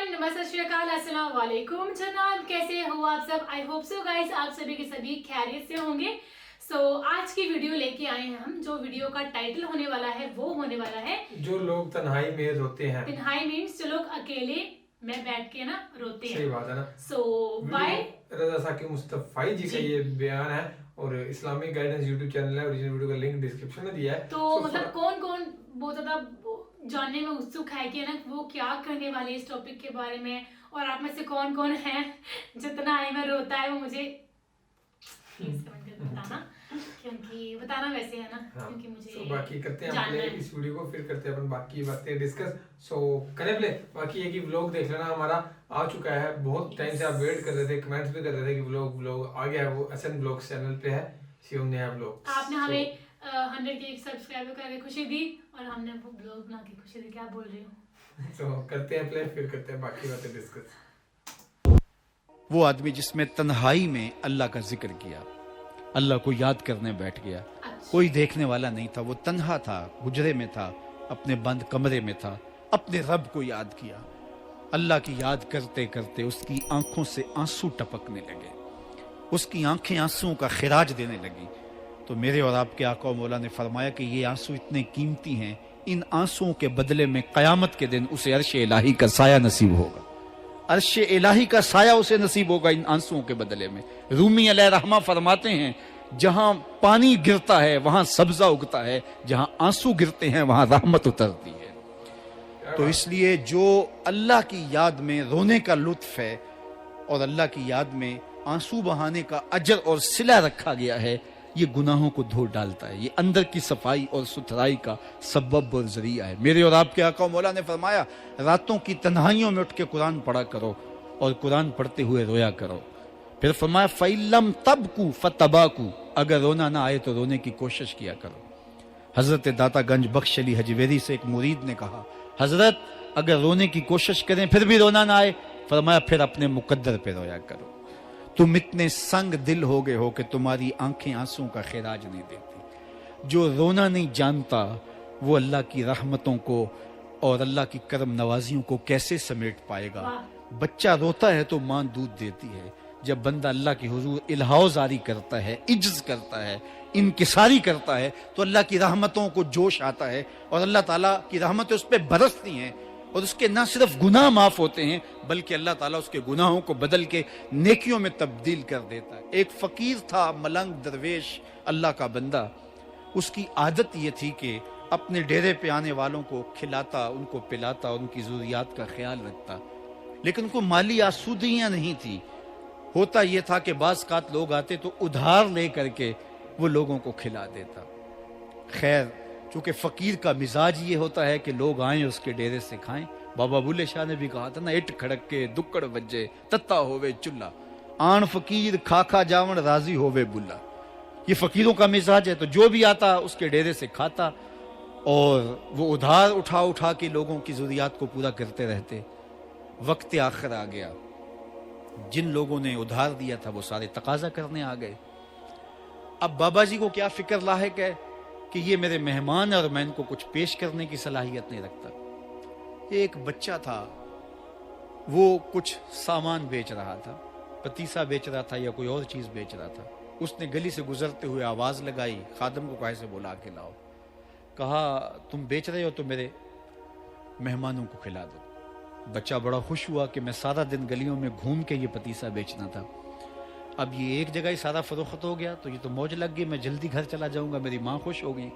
Everyone, नमस्ते, श्री अकाल, अस्सलाम वालेकुम जनाब। कैसे हो आप सब? आई होप सो गाइस आप सभी के सभी खैरियत से होंगे। आज की वीडियो लेके आए हैं हम। जो वीडियो का टाइटल होने वाला है वो होने वाला है जो लोग तन्हाई में रोते हैं। तन्हाई मीन्स जो लोग अकेले में बैठ के ना रोते हैं। सही बात है ना। बाय रजा साकिब मुस्तफाई जी का ये बयान है और इस्लामिक गाइडेंस यूट्यूब चैनल है, ओरिजिनल वीडियो का लिंक डिस्क्रिप्शन में दिया है। तो मतलब कौन कौन बहुत ज्यादा जानने में उत्सुक है कि ना वो क्या करने वाले इस टॉपिक के बारे में, और आप में से कौन कौन है जितना आई में रोता है वो मुझे प्लीज कमेंट करके बताना, क्योंकि बताना वैसे है ना। हाँ, क्योंकि मुझे बाकी करते हैं प्ले इस वीडियो को, फिर करते हैं अपन बाकी बातें डिस्कस। करें प्ले। बाकी ये कि व्लॉग देख लेना हमारा आ चुका है। बहुत टाइम से आप वेट कर रहे थे, कमेंट्स भी कर रहे थे कि व्लॉग आ गया है। वो एसएन व्लॉग्स चैनल पे है, शिवम नया व्लॉग। आपने हमें 100 के सब्सक्राइबर करके खुशी दी और हमने वो ब्लॉग बना के खुशी दी। क्या बोल रही हूँ। तो करते हैं प्ले, फिर करते हैं बाकी बातें डिस्कस। वो आदमी जिसमें तन्हाई में अल्लाह का जिक्र किया, अल्लाह को याद करने बैठ गया। कोई देखने वाला नहीं था, वो तन्हा था, गुजरे में था, अपने बंद कमरे में था, अपने रब को याद किया। अल्लाह की याद करते करते उसकी आंखों से आंसू टपकने लगे, उसकी आंखें आंसुओं का खिराज देने लगी। तो मेरे और आपके आका और मौला ने फरमाया कि ये आंसू इतने कीमती हैं, इन आंसुओं के बदले में कयामत के दिन उसे अर्श इलाही का साया नसीब होगा। अर्श इलाही का साया उसे नसीब होगा इन आंसुओं के बदले में। रूमी अलैहि रहमा फरमाते हैं, जहां पानी गिरता है वहां सब्जा उगता है, जहां आंसू गिरते हैं वहां रहमत उतरती है। तो इसलिए जो अल्लाह की याद में रोने का लुत्फ है और अल्लाह की याद में आंसू बहाने का अजर और सिला रखा गया है, ये गुनाहों को धो डालता है, ये अंदर की सफाई और सुथराई का सबब और जरिया है। मेरे और आपके आका मौला ने फरमाया, रातों की तन्हाइयों में उठ के कुरान पढ़ा करो और कुरान पढ़ते हुए रोया करो। फिर फरमाया, फ़इल्लम तबकू फतबाकू, अगर रोना ना आए तो रोने की कोशिश किया करो। हजरत दाता गंज बख्श अली हजवेरी से एक मुरीद ने कहा, हजरत अगर रोने की कोशिश करें फिर भी रोना ना आए, फरमाया फिर अपने मुकद्दर पे रोया करो। तुम इतने संग दिल हो गए हो कि तुम्हारी आंखें आंसू का खिराज नहीं देती। जो रोना नहीं जानता वो अल्लाह की रहमतों को और अल्लाह की करम नवाजियों को कैसे समेट पाएगा। बच्चा रोता है तो मां दूध देती है। जब बंदा अल्लाह की हुजूर इल्हाओ जारी करता है, इज्ज करता है, इनकिसारी करता है, तो अल्लाह की रहमतों को जोश आता है और अल्लाह ताला की रहमतें उस पर बरसती हैं और उसके ना सिर्फ गुनाह माफ होते हैं बल्कि अल्लाह ताला उसके गुनाहों को बदल के नेकियों में तब्दील कर देता है। एक फकीर था, मलंग दरवेश, अल्लाह का बंदा। उसकी आदत ये थी कि अपने डेरे पे आने वालों को खिलाता, उनको पिलाता, उनकी ज़रूरियात का ख्याल रखता, लेकिन उनको माली आसूदियाँ नहीं थी। होता यह था कि बाज़ कात लोग आते तो उधार ले करके वो लोगों को खिला देता। खैर, चूंकि फकीर का मिजाज ये होता है कि लोग आए उसके डेरे से खाएं। बाबा बुल्ले शाह ने भी कहा था ना, इट खड़क के दुक्कड़ बज्जे तत्ता होवे चुल्ला, आन फकीर खाखा जावण राजी होवे बुल्ला। ये फकीरों का मिजाज है। तो जो भी आता उसके डेरे से खाता और वो उधार उठा उठा के लोगों की जरूरियात को पूरा करते रहते। वक्त आखिर आ गया, जिन लोगों ने उधार दिया था वो सारे तकाजा करने आ गए। अब बाबा जी को क्या फिक्र लाहिक है कि ये मेरे मेहमान और मैं इनको कुछ पेश करने की सलाहियत नहीं रखता। एक बच्चा था, वो कुछ सामान बेच रहा था, पतीसा बेच रहा था या कोई और चीज बेच रहा था। उसने गली से गुजरते हुए आवाज लगाई, खादम को कहे से बुला के लाओ। कहा, तुम बेच रहे हो तो मेरे मेहमानों को खिला दो। बच्चा बड़ा खुश हुआ कि मैं सारा दिन गलियों में घूम के ये पतीसा बेचना था, अब ये एक जगह ही सारा फरोख्त हो गया तो ये तो मौज लग गई, मैं जल्दी घर चला जाऊंगा, मेरी माँ खुश होगी।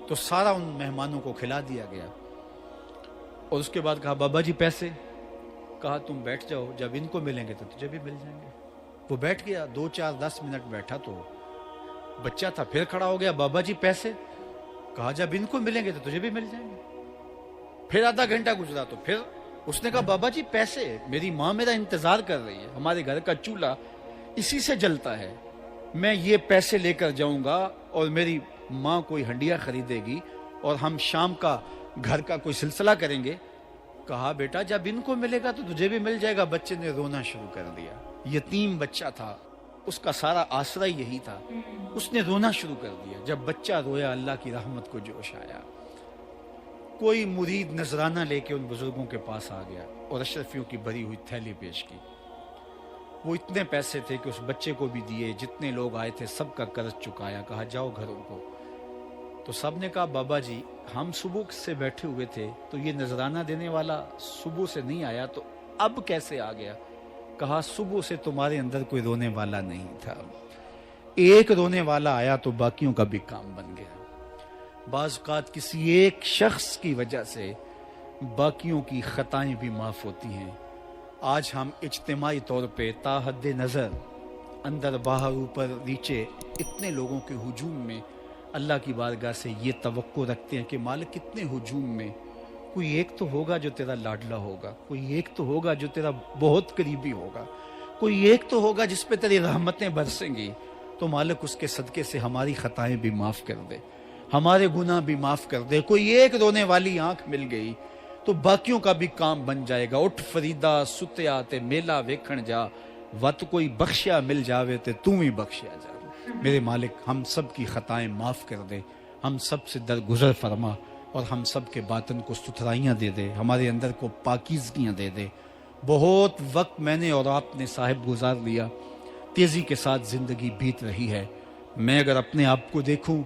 तो सारा उन मेहमानों को खिला दिया गया और उसके बाद कहा, बाबा जी पैसे? कहा, तुम बैठ जाओ, जब इनको मिलेंगे तो तुझे भी मिल जाएंगे। वो बैठ गया, 2 4 10 मिनट बैठा तो बच्चा था, फिर खड़ा हो गया, बाबा जी पैसे? कहा, जब इनको मिलेंगे तो तुझे भी मिल जाएंगे। फिर आधा घंटा गुजरा तो फिर उसने कहा, बाबा जी पैसे? मेरी माँ मेरा इंतजार कर रही है, हमारे घर का चूल्हा इसी से जलता है, मैं ये पैसे लेकर जाऊंगा और मेरी माँ कोई हंडिया खरीदेगी और हम शाम का घर का कोई सिलसिला करेंगे। कहा, बेटा जब इनको मिलेगा तो तुझे भी मिल जाएगा। बच्चे ने रोना शुरू कर दिया। यतीम बच्चा था, उसका सारा आसरा यही था, उसने रोना शुरू कर दिया। जब बच्चा रोया, अल्लाह की रहमत को जोश आया। कोई मुरीद नजराना लेके उन बुजुर्गों के पास आ गया और अशरफियों की भरी हुई थैली पेश की। वो इतने पैसे थे कि उस बच्चे को भी दिए, जितने लोग आए थे सबका कर्ज चुकाया, कहा जाओ घरों को। तो सब ने कहा बाबा जी हम सुबह से बैठे हुए थे, तो ये नजराना देने वाला सुबह से नहीं आया, तो अब कैसे आ गया? कहा सुबह से तुम्हारे अंदर कोई रोने वाला नहीं था, एक रोने वाला आया तो बाकियों का भी काम बन गया। बाज़ औक़ात किसी एक शख्स की वजह से बाकियों की खताएं भी माफ होती हैं। आज हम इज्तिमाई तौर पे ताहद नज़र अंदर बाहर ऊपर नीचे इतने लोगों के हुजूम में अल्लाह की बारगाह से ये तवक्को रखते हैं कि मालिक कितने हुजूम में कोई एक तो होगा जो तेरा लाडला होगा, कोई एक तो होगा जो तेरा बहुत करीबी होगा, कोई एक तो होगा जिस पे तेरी रहमतें बरसेंगी। तो मालिक उसके सदके से हमारी खताएं भी माफ़ कर दे, हमारे गुनाह भी माफ़ कर दे। कोई एक रोने वाली आंख मिल गई तो बाकियों का भी काम बन जाएगा। उठ फरीदा सुत्या ते मेला वेखण जा, वत कोई बख्शिया मिल जावे ते तू ही बख्शिया जा। मेरे मालिक हम सब की खताएं माफ़ कर दे, हम सब से दरगुजर फरमा और हम सब के बातन को सुथराइयाँ दे दे, हमारे अंदर को पाकीज़गियाँ दे दे। बहुत वक्त मैंने और आपने साहिब गुजार लिया, तेज़ी के साथ ज़िंदगी बीत रही है। मैं अगर अपने आप को देखूं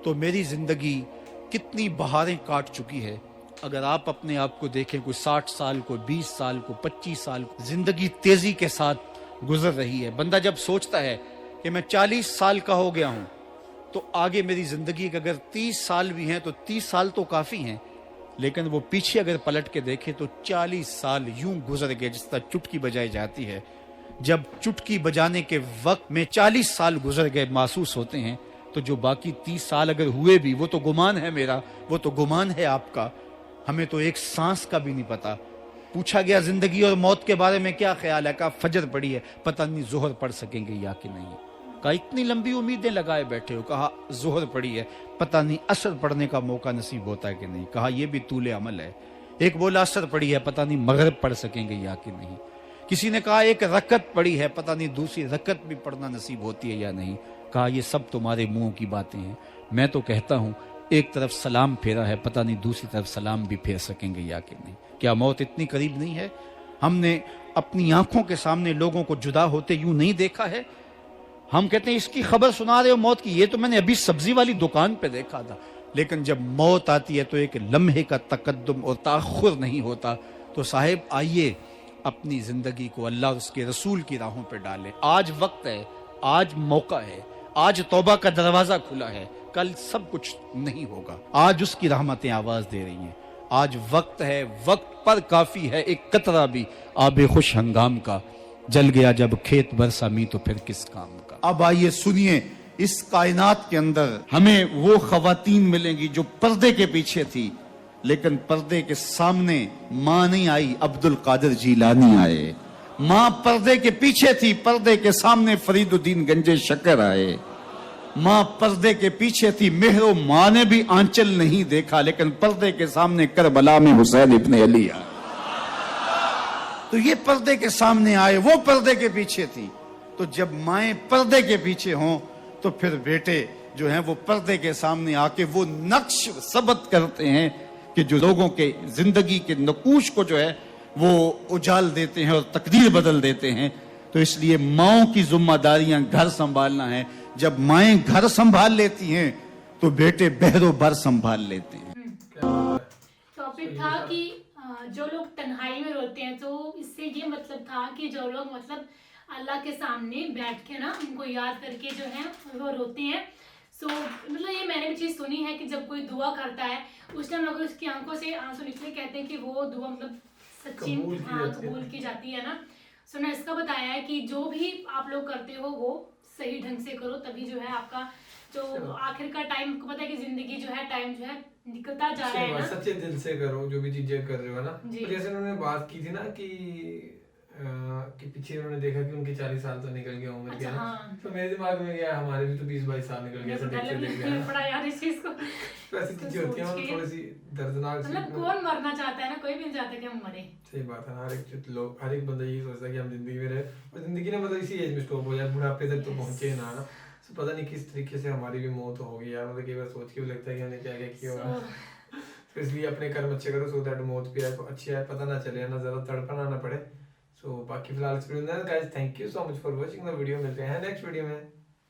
तो मेरी ज़िंदगी कितनी बहारें काट चुकी है। अगर आप अपने आप को देखें, कोई 60 साल को 20 साल को 25 साल को ज़िंदगी तेज़ी के साथ गुजर रही है। बंदा जब सोचता है कि मैं 40 साल का हो गया हूँ तो आगे मेरी ज़िंदगी के अगर 30 साल भी हैं तो 30 साल तो काफ़ी हैं, लेकिन वो पीछे अगर पलट के देखे तो 40 साल यूं गुजर गए जिस तरह चुटकी बजाई जाती है। जब चुटकी बजाने के वक्त में 40 साल गुजर गए महसूस होते हैं, तो जो बाकी 30 साल अगर हुए भी वो तो गुमान है मेरा, वो तो गुमान है आपका, हमें तो एक सांस का भी नहीं पता। पूछा गया जिंदगी और मौत के बारे में क्या ख्याल है? कहा फजर पड़ी है, पता नहीं जोहर पढ़ सकेंगे या कि नहीं। कहा इतनी लंबी उम्मीदें लगाए बैठे हो, कहा जोहर पड़ी है, पता नहीं असर पढ़ने का मौका नसीब होता है कि नहीं। कहा यह भी तूले अमल है। एक बोला असर पड़ी है, पता नहीं मगरिब पढ़ सकेंगे या कि नहीं। किसी ने कहा एक रकत पड़ी है, पता नहीं दूसरी रकत भी पढ़ना नसीब होती है या नहीं। कहा ये सब तुम्हारे मुंह की बातें हैं। मैं तो कहता हूं एक तरफ सलाम फेरा है, पता नहीं दूसरी तरफ सलाम भी फेर सकेंगे या कि नहीं। क्या मौत इतनी करीब नहीं है? हमने अपनी आंखों के सामने लोगों को जुदा होते यूं नहीं देखा है। हम कहते हैं इसकी खबर सुना रहे हो मौत की, ये तो मैंने अभी सब्जी वाली दुकान पे देखा था। लेकिन जब मौत आती है तो एक लम्हे का तकद्दुम और ताखुर नहीं होता। तो साहिब आइए अपनी जिंदगी को अल्लाह और उसके रसूल की राहों पे डालें। आज वक्त है, आज मौका है, आज तौबा का दरवाजा खुला है, कल सब कुछ नहीं होगा। आज उसकी रहमतें आवाज दे रही हैं। आज वक्त है, वक्त पर काफी है, एक कतरा भी आबे खुश हंगाम का, जल गया जब खेत बरसा मी तो फिर किस काम का। अब आइए सुनिए, इस कायनात के अंदर हमें वो खवातीन मिलेंगी जो पर्दे के पीछे थी, लेकिन पर्दे के सामने मां नहीं आई, अब्दुल कादिर जीलानी आए। मां पर्दे के पीछे थी, पर्दे के सामने फरीदुद्दीन गंजे शक्कर आए। मां पर्दे के पीछे थी, मेहरो मां ने भी आंचल नहीं देखा, लेकिन पर्दे के सामने करबला में हुसैन इब्ने अली आए। तो ये पर्दे के सामने आए, वो पर्दे के पीछे थी। तो जब माएं पर्दे के पीछे हों तो फिर बेटे जो हैं वो पर्दे के सामने आके वो नक्श सबत करते हैं कि जो लोगों के जिंदगी के नकूश को जो है वो उजाल देते हैं और तकदीर बदल देते हैं। तो इसलिए माओं की जिम्मेदारियां घर संभालना है। जब माएं घर संभाल लेती हैं तो बेटे बहरो बर संभाल लेते हैं। टॉपिक था कि जो लोग तन्हाई में रोते हैं, तो इससे ये मतलब था कि जो लोग मतलब अल्लाह के सामने बैठ के ना उनको याद करके जो है वो रोते हैं। सो मतलब ये मैंने भी चीज़ सुनी है कि जब कोई दुआ करता है उस टाइम अगर उसकी आंखों से आंसू निकले, कहते हैं कि वो दुआ मतलब सच्ची कबूल की जाती है ना। सो ने इसका बताया है कि जो भी आप लोग करते हो वो सही ढंग से करो, तभी जो है आपका जो आखिर का टाइम, को पता है कि जिंदगी जो है टाइम जो है निकलता जा रहा है ना। सच्चे दिल से करो जो भी चीजें कर रहे हो ना। तो जैसे उन्होंने बात की थी ना कि पीछे उन्होंने देखा कि उनके 40 साल तो निकल गए उम्र के ना। तो मेरे दिमाग में गया हमारे भी तो 20-22 साल निकल गए, ऐसा देखते बड़ा यार इस चीज को। तो ऐसी चीजें होती हैं थोड़ी सी दर्दनाक। मतलब कौन मरना चाहता है ना, कोई भी नहीं चाहता कि हम मरे। सही बात है। हर एक बंदा यही सोचता है कि हम जिंदगी में रहे और जिंदगी ना मतलब इसी एज में स्टॉप हो जाए, बुढ़ापे तक तो पहुंचे ना। पता नहीं किस तरीके से हमारी भी मौत होगी यार। मतलब कई बार सोच के भी लगता है कि हमने क्या क्या किया होगा। तो इसलिए अपने कर्म अच्छे करो, सो दैट मौत भी आए तो अच्छी आए, पता ना चले, ना ज़्यादा तड़पना ना पड़े। सो बाकी फिलहाल इस वीडियो में guys, thank you so much for watching the video. मिलते हैं नेक्स्ट वीडियो में।